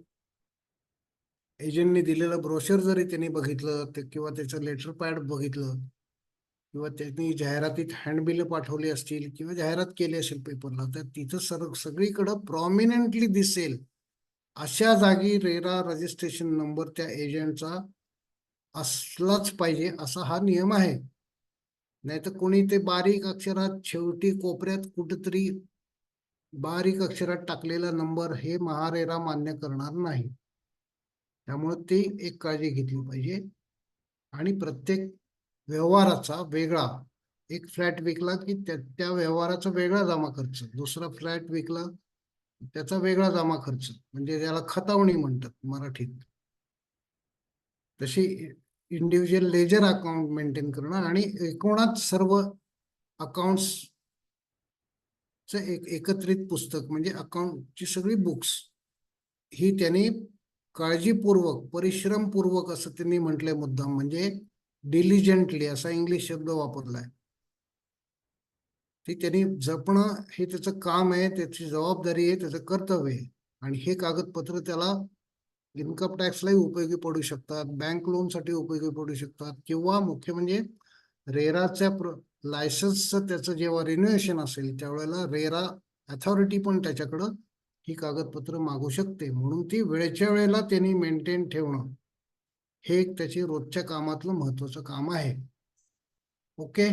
एजंटने दिलेलं ब्रोशर जरी त्यांनी बघितलं किंवा त्याचं लेटर पॅड बघितलं, किंवा त्यांनी जाहिरातीत हँडबिल पाठवली असतील किंवा जाहिरात केली असेल पेपरला, तर तिथं सगळीकडं प्रॉमिनंटली दिसेल अशा जागी रेरा रजिस्ट्रेशन नंबर त्या एजंटचा असलाच पाहिजे, असा हा नियम आहे. नाही तर कोणी ते बारीक अक्षरात शेवटी कोपऱ्यात कुठेतरी बारीक अक्षरात टाकलेला नंबर हे महारेरा मान्य करणार नाही. त्यामुळे ती एक काळजी घेतली पाहिजे. आणि प्रत्येक व्यवहाराचा वेगळा, एक फ्लॅट विकला की त्या व्यवहाराचा वेगळा जमा खर्च, दुसरा फ्लॅट विकला त्याचा वेगळा जमा खर्च, म्हणजे त्याला खतावणी म्हणतात मराठीत. तशी इंडिव्हिज्युअल लेजर अकाउंट मेंटेन करणं आणि एकूणच सर्व अकाउंट्स एक एकत्रित पुस्तक म्हणजे अकाउंटची सगळी बुक्स ही त्यांनी काळजीपूर्वक परिश्रमपूर्वक असं त्यांनी म्हटलंय मुद्दाम, म्हणजे डिलिजंटली असा इंग्लिश शब्द वापरलाय. ती त्यांनी जपणं हे त्याचं काम आहे, त्याची जबाबदारी आहे, त्याचं कर्तव्य आहे. आणि हे कागदपत्र त्याला इन्कम टॅक्सलाही उपयोगी पडू शकतात, बँक लोनसाठी उपयोगी पडू शकतात, किंवा मुख्य म्हणजे रेराच्या लायसन्सचं त्याचं जेव्हा रिन्युएशन असेल त्यावेळेला रेरा अथॉरिटी पण त्याच्याकडं ही कागदपत्र मागू शकते. म्हणून ती वेळच्या वेळेला त्यांनी मेंटेन ठेवणं हे एक त्याची रोजच्या कामातलं महत्वाचं काम आहे. ओके,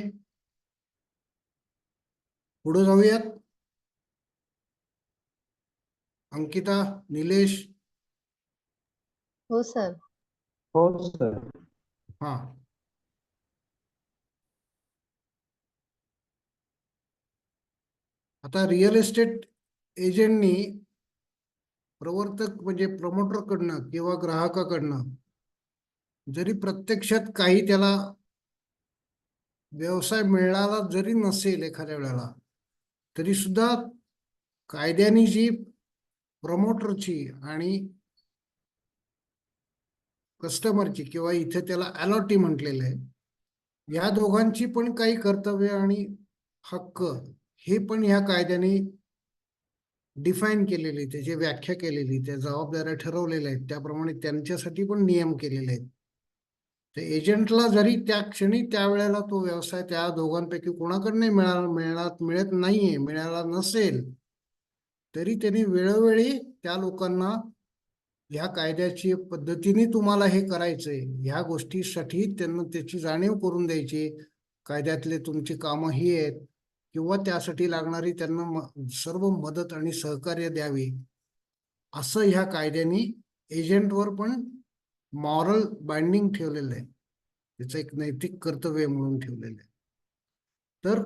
पुढे जाऊयात. अंकिता, निलेश. हो सर. हो सर. हा, आता रिअल एस्टेट एजंटनी प्रवर्तक म्हणजे प्रमोटरकडनं किंवा ग्राहकाकडनं जरी प्रत्यक्षात काही त्याला व्यवसाय मिळाला जरी नसेल एखाद्या वेळेला, तरी सुद्धा कायद्याने जी प्रमोटरची आणि कस्टमरची किंवा इथे त्याला अलॉटी म्हटलेलं आहे, या दोघांची पण काही कर्तव्य आणि हक्क हे पण ह्या कायद्याने डिफाईन केलेली, त्याची व्याख्या केलेली, त्या जबाबदाऱ्या ठरवलेल्या आहेत, त्याप्रमाणे त्यांच्यासाठी पण नियम केलेले आहेत. ते एजंटला जरी त्या क्षणी त्यावेळेला तो व्यवसाय त्या दोघांपैकी कोणाकडनं मिळत नाहीये, मिळाला नसेल, तरी त्यांनी वेळोवेळी त्या लोकांना ह्या कायद्याची पद्धतीने तुम्हाला हे करायचंय ह्या गोष्टीसाठी त्यांना त्याची जाणीव करून द्यायची. कायद्यातले तुमची कामं ही आहेत, किंवा त्यासाठी लागणारी त्यांना सर्व मदत आणि सहकार्य द्यावी, असं ह्या कायद्याने एजंटवर पण मॉरल बाइंडिंग ठेवलेलं आहे, त्याचं एक नैतिक कर्तव्य म्हणून ठेवलेलं आहे. तर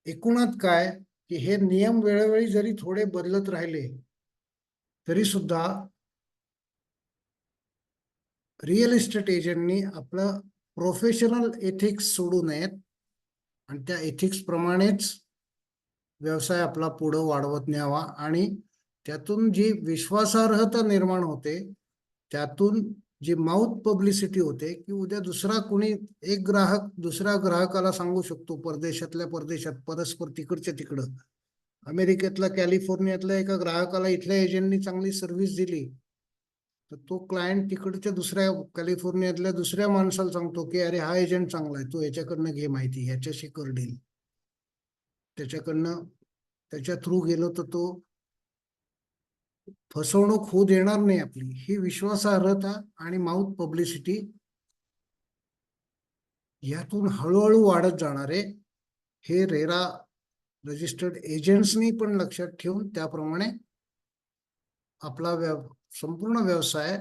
एकूणात काय की हे नियम वेळोवेळी जरी थोडे बदलत राहिले तरी सुद्धा रिअल इस्टेट एजंटनी आपलं प्रोफेशनल एथिक्स सोडू नयेत आणि त्या एथिक्स प्रमाणेच व्यवसाय आपला पुढं वाढवत न्यावा. आणि त्यातून जी विश्वासार्हता निर्माण होते, त्यातून जी माउथ पब्लिसिटी होते की उद्या दुसरा कोणी एक ग्राहक दुसऱ्या ग्राहकाला सांगू शकतो परदेशातल्या परदेशात, परस्पर तिकडच्या तिकडं, अमेरिकेतल्या कॅलिफोर्नियातल्या एका ग्राहकाला इथल्या एजंटनी चांगली सर्व्हिस दिली तर तो क्लायंट तिकडच्या दुसऱ्या कॅलिफोर्नियातल्या दुसऱ्या माणसाला सांगतो की अरे हा एजंट चांगला आहे, तू याच्याकडनं घे माहिती, ह्याच्याशी कर डील, त्याच्याकडनं त्याच्या थ्रू गेलो तर तो फसवणूक होऊ देणार नाही. आपली ही विश्वासार्हता आणि माउथ पब्लिसिटी यातून हळूहळू वाढत जाणार आहे. हे रेरा रजिस्टर्ड एजंट्सनी पण लक्षात ठेवून त्याप्रमाणे आपला संपूर्ण व्यवसाय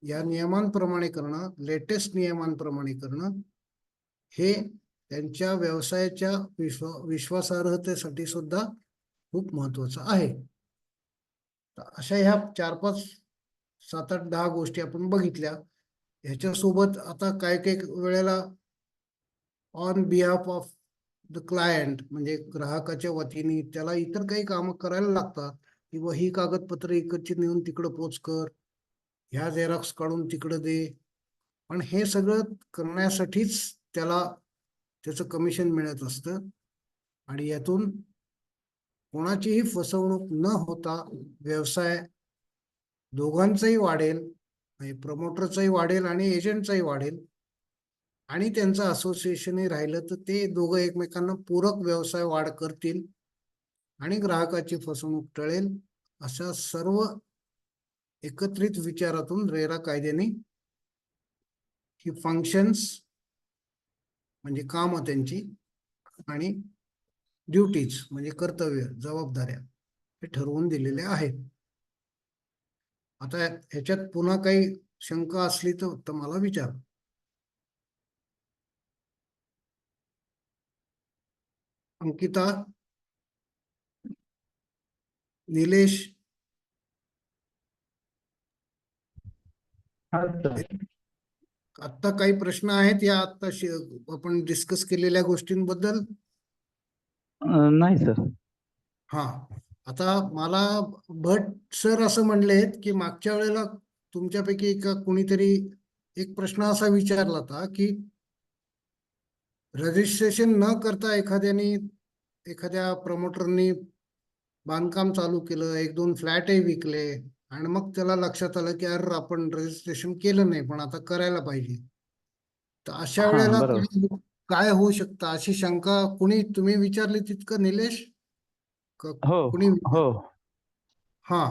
या नियमांप्रमाणे करणं, लेटेस्ट नियमांप्रमाणे करणं, हे त्यांच्या व्यवसायाच्या विश्वासार्हतेसाठी सुद्धा खूप महत्वाचं आहे. अशा ह्या 4-5, 7-8, 10 गोष्टी आपण बघितल्या. ह्याच्यासोबत आता काय काय वेळेला on behalf of the client म्हणजे ग्राहकाच्या वतीने त्याला इतर काही कामं करायला लागतात, किंवा ही कागदपत्र इकडची नेऊन तिकडं पोच कर, ह्या झेरॉक्स काढून तिकडं दे. पण हे सगळं करण्यासाठीच त्याला त्याचं कमिशन मिळत असतं. आणि यातून कोणाचीही फसवणूक न होता व्यवसाय दोघांचाही वाढेल, प्रमोटरचाही वाढेल आणि एजंटचाही वाढेल. आणि त्यांचं असोसिएशनही राहिलं तर ते दोघं एकमेकांना पूरक व्यवसाय वाढ करतील आणि ग्राहकाची फसवणूक टळेल. अशा सर्व एकत्रित विचारातून रेरा कायद्याने ही फंक्शन्स म्हणजे कामं त्यांची आणि ड्युटीज म्हणजे कर्तव्य, जबाबदाऱ्या हे ठरवून दिलेले आहेत. आता ह्याच्यात पुन्हा काही शंका असली तर मला विचार. अंकिता, निलेश, हा सर. आत्ता काही प्रश्न आहेत या आत्ता आपण डिस्कस केलेल्या गोष्टींबद्दल? नाही सर. हा, आता मला भट सर असं म्हणलेत की मागच्या वेळेला तुमच्यापैकी कुणीतरी एक प्रश्न असा विचारला होता की रजिस्ट्रेशन न करता एखाद्या प्रमोटरनी बांधकाम चालू केलं, 1-2 फ्लॅटही विकले आणि मग त्याला लक्षात आलं की अरे आपण रजिस्ट्रेशन केलं नाही पण आता करायला पाहिजे. तर अशा हा वेळेला बरोबर. काय होऊ शकतं अशी शंका तुम्ही विचारली तितकं निलेश? हो कुणी हो. हा,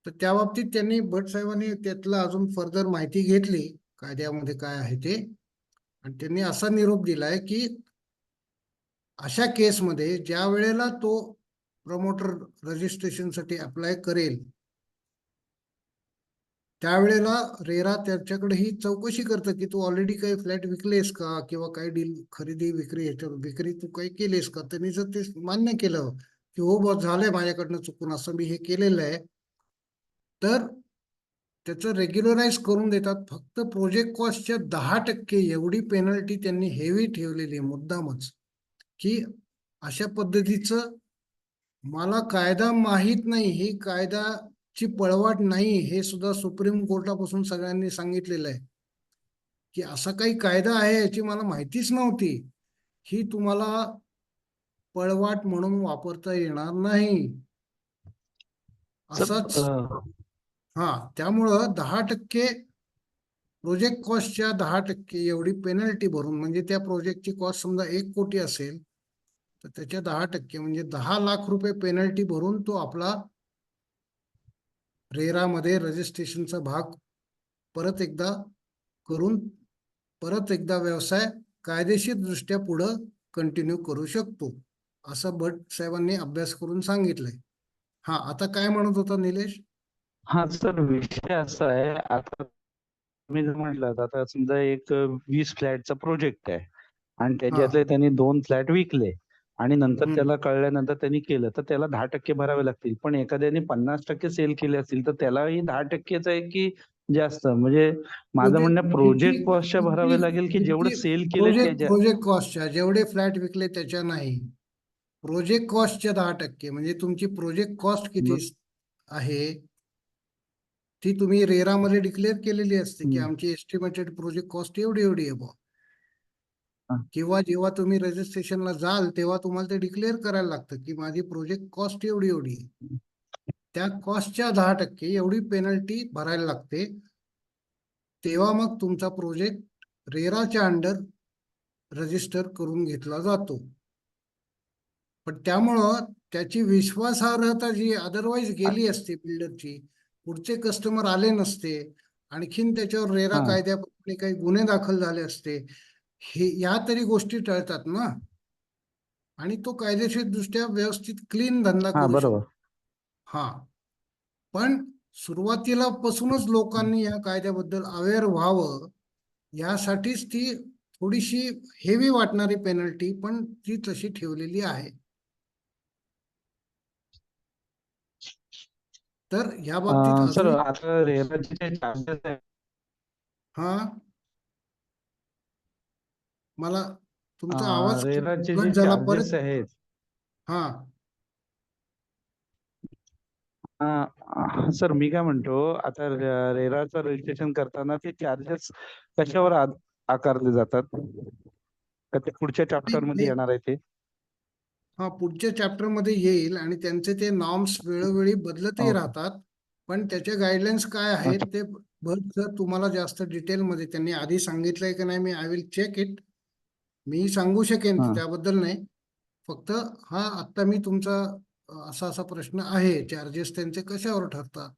तर त्या बाबतीत त्यांनी भट साहेबांनी त्यातलं अजून फर्दर माहिती घेतली कायद्यामध्ये काय आहे ते, आणि त्यांनी असा निरोप दिलाय की अशा केसमध्ये ज्या वेळेला तो प्रमोटर रजिस्ट्रेशनसाठी अप्लाय करेल त्यावेळेला रेरा त्याच्याकडे ही चौकशी करतं की तू ऑलरेडी काही फ्लॅट विकलेस का किंवा काही डील खरेदी विक्री तू काही केलीस का. त्यांनी जर ते मान्य केलं की हो बस झालंय माझ्याकडनं चुकून असं मी हे केलेलं आहे, तर त्याचं रेग्युलराइज करून देतात. फक्त प्रोजेक्ट कॉस्टच्या 10% एवढी पेनल्टी त्यांनी हेवी ठेवलेली आहे मुद्दामच, की अशा पद्धतीचं मला कायदा माहीत नाही, ही कायदाची पळवाट नाही हे सुद्धा सुप्रीम कोर्टापासून सगळ्यांनी सांगितलेलं आहे की असा काही कायदा आहे याची मला माहितीच नव्हती, ही तुम्हाला पळवाट म्हणून वापरता येणार नाही सर असाच. हा, त्यामुळं 10% प्रोजेक्ट कॉस्टच्या 10% एवढी पेनल्टी भरून, म्हणजे त्या प्रोजेक्टची कॉस्ट समजा 1 कोटी असेल तर त्याच्या 10% म्हणजे 10 लाख रुपये पेनल्टी भरून तो आपला रेरामध्ये रजिस्ट्रेशनचा भाग परत एकदा करून परत एकदा व्यवसाय कायदेशीर दृष्ट्या पुढं कंटिन्यू करू शकतो असं भट साहेबांनी अभ्यास करून सांगितलंय. हा, आता काय म्हणत होता निलेश? हा सर, विषय असा आहे, आता तुम्ही जर म्हटलं आता समजा एक 20 फ्लॅटचा प्रोजेक्ट आहे आणि हा, त्याच्यातले त्यांनी 2 फ्लॅट विकले आणि नंतर हम्म. त्याला कळल्यानंतर त्यांनी केलं तर त्याला 10% भरावे लागतील. पण एखाद्याने 50% सेल केले असतील तर त्यालाही 10%च आहे की जास्त? म्हणजे माझं म्हणणं प्रोजेक्ट कॉस्टच्या भरावे लागेल की जेवढं सेल केले त्याच्या? प्रोजेक्ट कॉस्टच्या जेवढे फ्लॅट विकले त्याच्या नाही, प्रोजेक्ट कॉस्टच्या 10%. म्हणजे तुमची प्रोजेक्ट कॉस्ट किती आहे ती तुम्ही रेरामध्ये डिक्लेअर केलेली असते की आमची एस्टिमेटेड प्रोजेक्ट कॉस्ट एवढी एवढी आहे बुवा. किंवा जेव्हा तुम्ही रजिस्ट्रेशनला जाल तेव्हा तुम्हाला ते डिक्लेअर करायला लागतं की माझी प्रोजेक्ट कॉस्ट एवढी एवढी आहे. त्या कॉस्टच्या 10% एवढी पेनल्टी भरायला लागते, तेव्हा मग तुमचा प्रोजेक्ट रेराच्या अंडर रजिस्टर करून घेतला जातो. पण त्यामुळं त्याची विश्वासार्हता जी अदरवाईज गेली असते बिल्डरची, पुढचे कस्टमर आले नसते, आणखीन त्याच्यावर रेरा हा कायद्याप्रमाणे काही गुन्हे दाखल झाले असते, हे या तरी गोष्टी टळतात ना, आणि तो कायदेशीर दृष्ट्या व्यवस्थित क्लीन धंदा हा करू बरोबर. शकतो. हा, पण सुरुवातीला पासूनच लोकांनी या कायद्याबद्दल अवेअर व्हावं यासाठीच ती थोडीशी हेवी वाटणारी पेनल्टी पण ती तशी ठेवलेली आहे. तर ह्या बाबतीत सर अजून आता रेराचे जे चार्जेस आहेत, हा, मला तुमचा आवाज रेराचे जे कट झाला चार्जेस परत. आहेत, हा, सर मी काय म्हणतो, आता रेराचं रजिस्ट्रेशन करताना ते चार्जेस कशावर आकारले जातात? का ते पुढच्या चॅप्टर मध्ये येणार आहे ते? हा, पुढच्या चॅप्टर मध्ये येईल आणि त्यांचे ते नॉर्म्स वेळोवेळी बदलतही ओके. राहतात, पण त्याचे गाईडलाईन्स काय आहेत ते भट सर तुम्हाला जास्त डिटेलमध्ये त्यांनी आधी सांगितलंय की नाही, मी आय विल चेक इट, मी सांगू शकेन हा. त्याबद्दल नाही. फक्त हा, आत्ता मी तुमचा असा असा प्रश्न आहे, चार्जेस त्यांचे कशावर ठरतात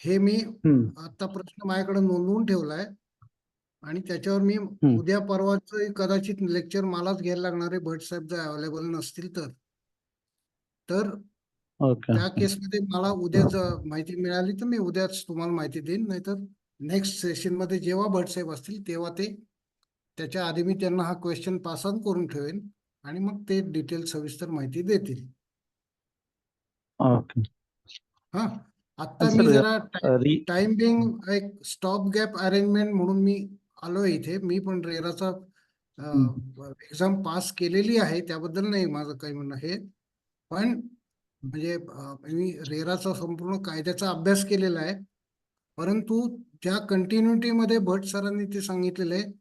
हे मी हम्म. आता प्रश्न माझ्याकडे नोंदवून ठेवलाय आणि त्याच्यावर मी हम्म. उद्या परवाच कदाचित लेक्चर मलाच घ्यायला लागणार आहे, भट साहेब जर अवेलेबल नसतील तर ओके. त्या केसमध्ये मला उद्याच माहिती मिळाली तर मी उद्याच तुम्हाला माहिती देईन, नाहीतर नेक्स्ट सेशन मध्ये जेव्हा भट साहेब असतील तेव्हा त्याच्या आधी मी त्यांना हा क्वेश्चन पास ऑन करून ठेवेन आणि मग ते डिटेल सविस्तर माहिती देतील. ओके. हा, आता मी सर जरा री टाइम बिंग एक स्टॉप गॅप अरेंजमेंट म्हणून मी आलोय इथे. मी पण रेराचा एक्झाम पास केलेली आहे, त्याबद्दल नाही माझं काही म्हणणं हे, पण म्हणजे मी रेराचा संपूर्ण कायद्याचा अभ्यास केलेला आहे, परंतु ज्या कंटिन्युटी मध्ये भट सरांनी ते सांगितलेलं आहे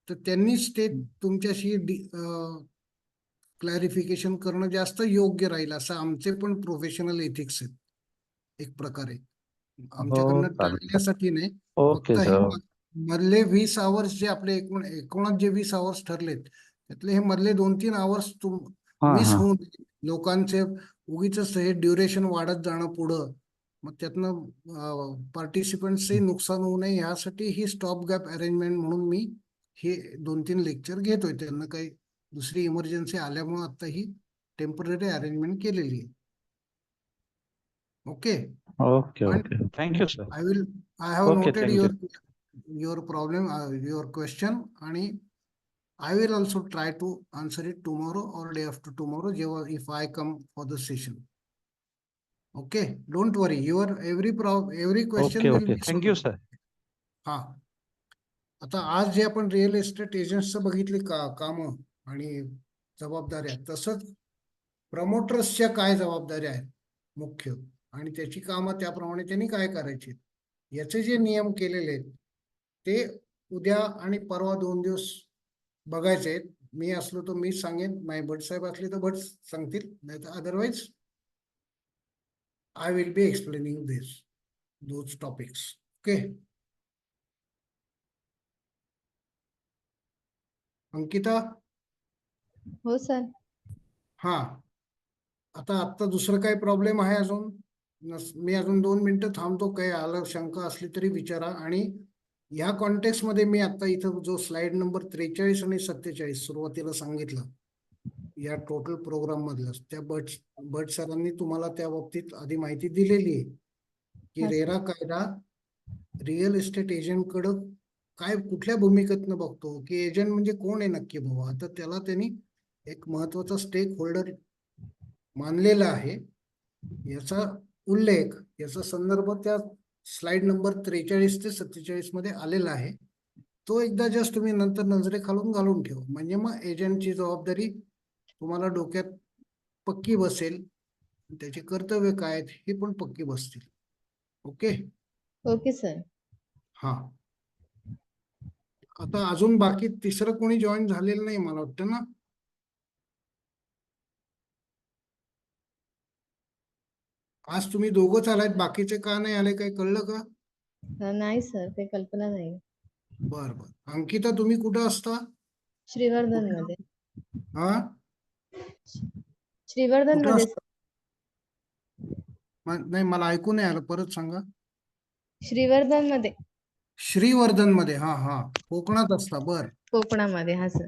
तर त्यांनीच ते तुमच्याशी क्लॅरिफिकेशन करणं जास्त योग्य राहील, असं आमचे पण प्रोफेशनल एथिक्स आहेत एक प्रकारे. हो, आमच्याकडनं चालेल सर. टाळण्यासाठी नाही, ओके फक्त हे सर. मधले 20 आवर्स जे आपले एकूणच जे 20 आवर्स ठरलेत त्यातले हे मधले 2-3 आवर्स हा मिस हा. होऊन लोकांचे उगीच हे ड्युरेशन वाढत जाणं पुढं, मग त्यातनं पार्टिसिपंट्सही नुकसान होऊ नये यासाठी ही स्टॉप गॅप अरेंजमेंट म्हणून मी हे 2-3 लेक्चर घेतोय. त्यांना काही दुसरी इमर्जन्सी आल्यामुळे आता ही टेम्पररी अरेंजमेंट केलेली आहे. ओके, ओके पण okay. Thank you sir. I have okay, noted thank you. your problem, your question, आणि I will also try to answer it tomorrow or day after tomorrow जेव्हा if I come for the session. Okay, don't worry, your every question okay will okay. be thank you solved. Sir. हा, आता आज जे आपण real estate एजंट्सचं बघितले कामं आणि जबाबदाऱ्या, तसंच प्रमोटर्सच्या काय जबाबदाऱ्या आहेत मुख्य, आणि त्याची कामं त्याप्रमाणे त्यांनी काय करायची, याचे जे नियम केलेले आहेत ते उद्या आणि परवा 2 दिवस बघायचे आहेत. मी असलो तर मी सांगेन, माझे भट साहेब असले तर भट सांगतील, नाही तर otherwise I will be explaining those topics. Okay Ankita. हो सर. हा, आता दुसरं काही प्रॉब्लेम आहे अजून? मी अजून 2 मिनिटं थांबतो, काही आलं शंका असली तरी विचारा. आणि ह्या कॉन्टेक्स्ट मध्ये मी आता इथं जो स्लाइड नंबर 43 आणि 47 सुरुवातीला सांगितलं या टोटल प्रोग्राम मधलं, त्या भट सरांनी तुम्हाला त्या बाबतीत आधी माहिती दिलेली आहे की हा, सर. रेरा कायदा रिअल इस्टेट एजंट कडं काय कुठल्या भूमिकेतनं बघतो, की एजंट म्हणजे कोण आहे नक्की बाबा. तर त्याला त्यांनी एक महत्वाचा स्टेक होल्डर मानलेला आहे, याचा उल्लेख, याचा संदर्भ त्या स्लाइड नंबर 43 ते 47 मध्ये आलेला आहे. तो एकदा जस्ट तुम्ही नंतर नजरेखालून घालून ठेवा, म्हणजे मग एजंटची जबाबदारी तुम्हाला डोक्यात पक्की बसेल, त्याची कर्तव्य काय आहेत हे पण पक्की बसतील. Okay, okay sir. हा. आता अजून बाकी तिसरं कोणी जॉईन झालेलं नाही मला वाटतं ना. आज तुम्ही दोघंच आलात, बाकीचे का नाही आले, काही कळलं का? नाही सर, ते कल्पना नाही. बर बर. अंकिता, तुम्ही कुठं असता? श्रीवर्धन मध्ये. हा, श्रीवर्धन कुठं मध्ये असता? नाही, मला ऐकू नाही आलं, परत सांगा. श्रीवर्धन मध्ये. श्रीवर्धन मध्ये, हा हा, कोकणात असता. बर, कोकणामध्ये. हा सर.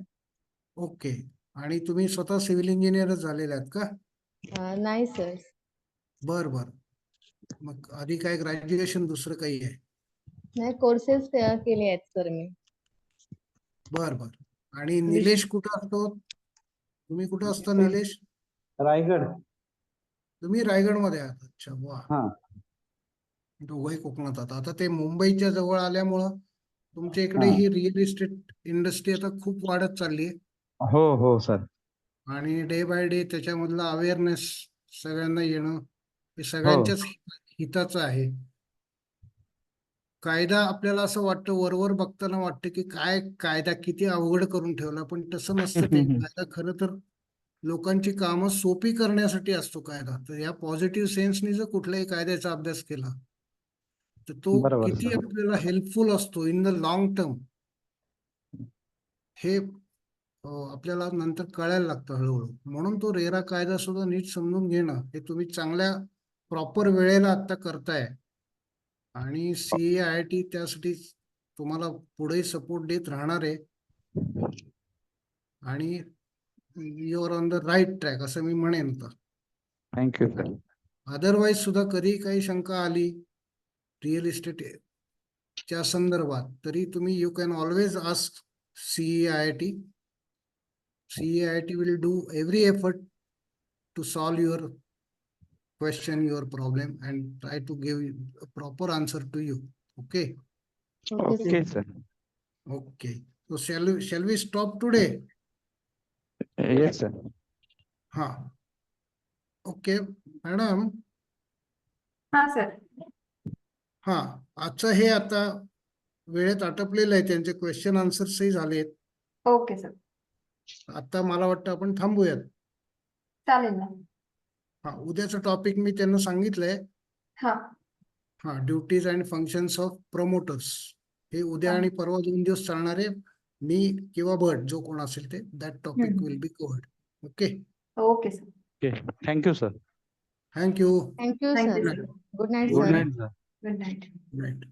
ओके. आणि तुम्ही स्वतः सिव्हिल इंजिनियरच झालेले आहेत का? नाही सर. बर बर. मग आधी काय ग्रॅज्युएशन दुसरं काही आहे? नाही, कोर्सेस केले आहेत सर मी. बर बर. आणि निलेश कुठं असतो? तुम्ही कुठं असता निलेश? रायगड. तुम्ही रायगड मध्ये आहात. अच्छा, वा. हा. दोघंही कोकणात आता. आता ते मुंबईच्या जवळ आल्यामुळं तुमच्या इकडे हा. ही रिअल इस्टेट इंडस्ट्री आता खूप वाढत चालली आहे, हो हो सर. आणि डे बाय डे त्याच्यामधला अवेअरनेस सगळ्यांना येणं हे हो. सगळ्यांच्याच हिताचं आहे. कायदा आपल्याला असं वाटतं, वरवर बघताना वाटतं की काय कायदा किती अवघड करून ठेवला, पण तसं नसतं ते. कायदा खरं तर लोकांची कामं सोपी करण्यासाठी असतो कायदा. तर या पॉझिटिव्ह सेन्सनी जर कुठल्याही कायद्याचा अभ्यास केला तर तो बरोबर किती सर. आपल्याला हेल्पफुल असतो इन द लॉंग टर्म, हे आपल्याला नंतर कळायला लागतं हळूहळू. म्हणून तो रेरा कायदा सुद्धा नीट समजून घेणं हे तुम्ही चांगल्या प्रॉपर वेळेला आता करताय, आणि CA IIT त्यासाठी तुम्हाला पुढे सपोर्ट देत राहणार आहे आणि your on the right track असं मी म्हणेन. तर थँक्यू सर. अदरवाईज सुद्धा कधी काही शंका आली रिअल इस्टेट च्या संदर्भात तरी तुम्ही you can always ask CEIIT. CEIIT will do every effort to solve your question, your problem, and try to give a proper answer to you. Okay. Okay okay sir. Sir. Okay. So shall we stop today? Yes sir. हा. Okay madam. हा sir. हा, आजचं हे आता वेळेत आटपलेलं आहे. त्यांचे question आन्सर्सही झालेत. Okay sir. आता मला वाटतं आपण थांबूयात. चालेल ना. हा, उद्याचं टॉपिक मी त्यांना सांगितलंय. हा. हा, duties and functions of promoters. हे उद्या आणि परवा 2 दिवस चालणारे. मी किंवा भट जो कोण असेल ते that topic will be covered. Okay. Okay sir. Okay. Thank you sir. Thank you. Thank you thank you sir. Sir. Good night good sir. Night sir. Good night. Right.